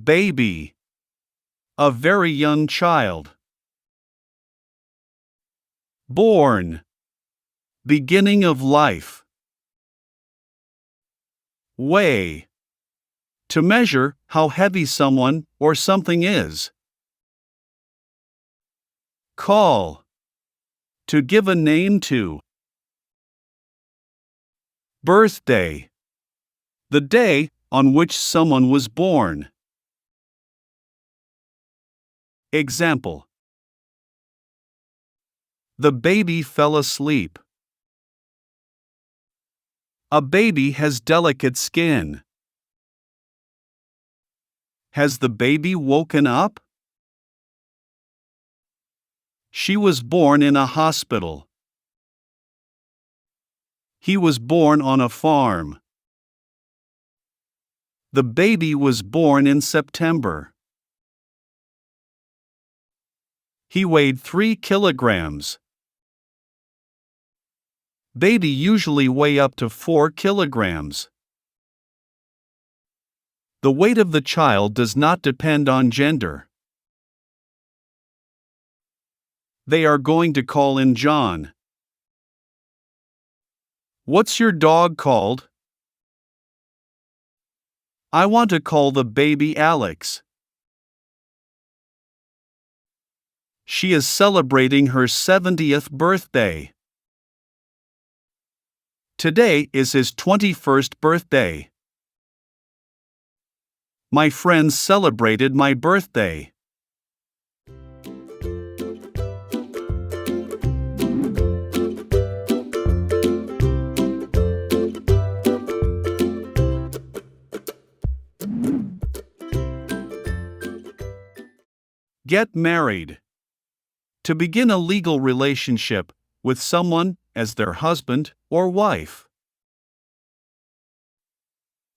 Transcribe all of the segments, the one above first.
Baby. A very young child. Born. Beginning of life. Weigh. To measure how heavy someone or something is. Call. To give a name to. Birthday. The day on which someone was born. Example. The baby fell asleep. A baby has delicate skin. Has the baby woken up? She was born in a hospital. He was born on a farm. The baby was born in September. He weighed 3 kilograms. Baby usually weigh up to 4 kilograms. The weight of the child does not depend on gender. They are going to call in John. What's your dog called? I want to call the baby Alex. She is celebrating her 70th birthday. Today is his 21st birthday. My friends celebrated my birthday. Get married. To begin a legal relationship with someone as their husband or wife.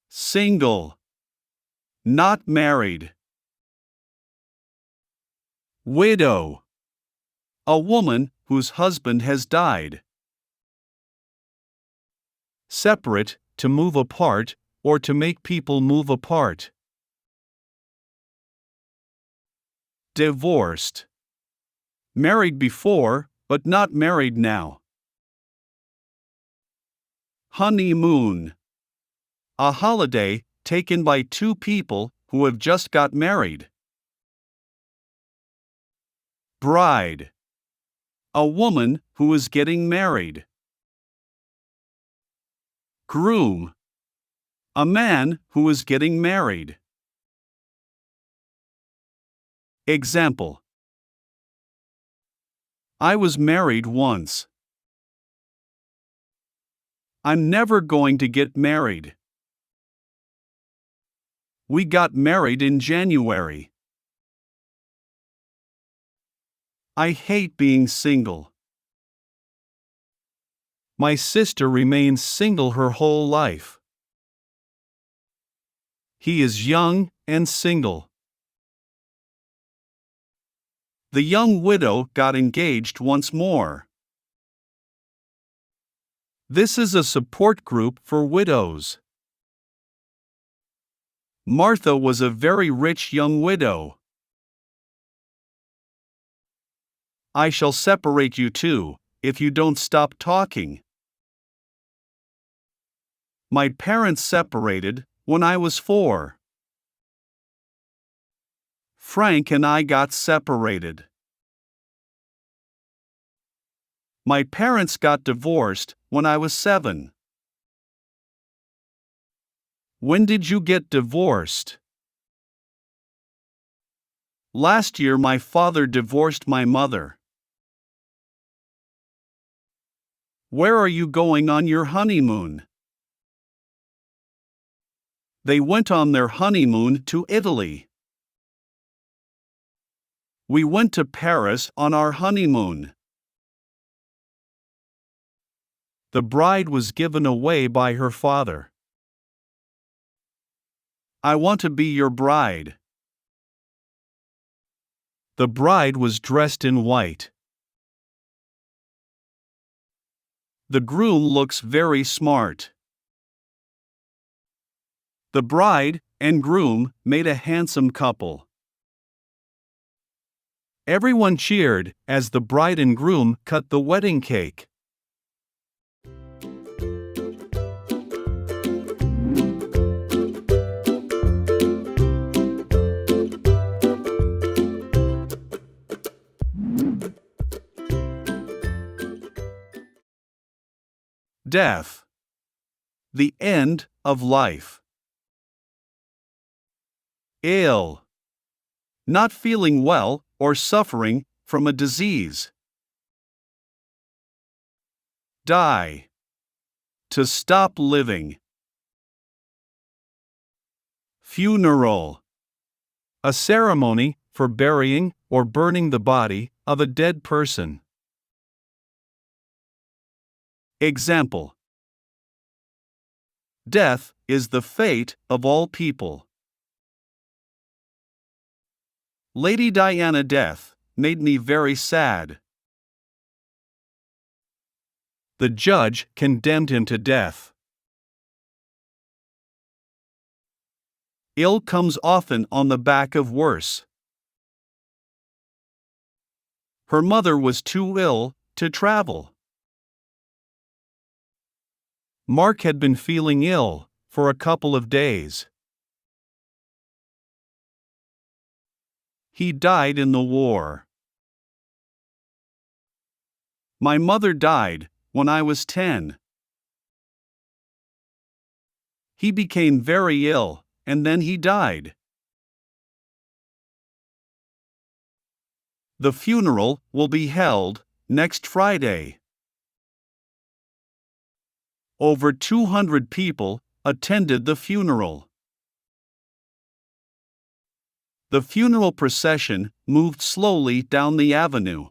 Single. Not married. Widow. A woman whose husband has died. Separate, to move apart, or to make people move apart. Divorced. Married before, but not married now. Honeymoon. A holiday taken by two people who have just got married. Bride. A woman who is getting married. Groom. A man who is getting married. Example. I was married once. I'm never going to get married. We got married in January. I hate being single. My sister remains single her whole life. He is young and single. The young widow got engaged once more. This is a support group for widows. Martha was a very rich young widow. I shall separate you two, if you don't stop talking. My parents separated when I was 4. Frank and I got separated. My parents got divorced when I was 7. When did you get divorced? Last year my father divorced my mother. Where are you going on your honeymoon? They went on their honeymoon to Italy. We went to Paris on our honeymoon. The bride was given away by her father. I want to be your bride. The bride was dressed in white. The groom looks very smart. The bride and groom made a handsome couple. Everyone cheered as the bride and groom cut the wedding cake. Death. The end of life. Ill. Not feeling well or suffering from a disease. Die. To stop living. Funeral. A ceremony for burying or burning the body of a dead person. Example. Death is the fate of all people. Lady Diana's death made me very sad. The judge condemned him to death. Ill comes often on the back of worse. Her mother was too ill to travel. Mark had been feeling ill for a couple of days. He died in the war. My mother died when I was 10. He became very ill, and then he died. The funeral will be held next Friday. Over 200 people attended the funeral. The funeral procession moved slowly down the avenue.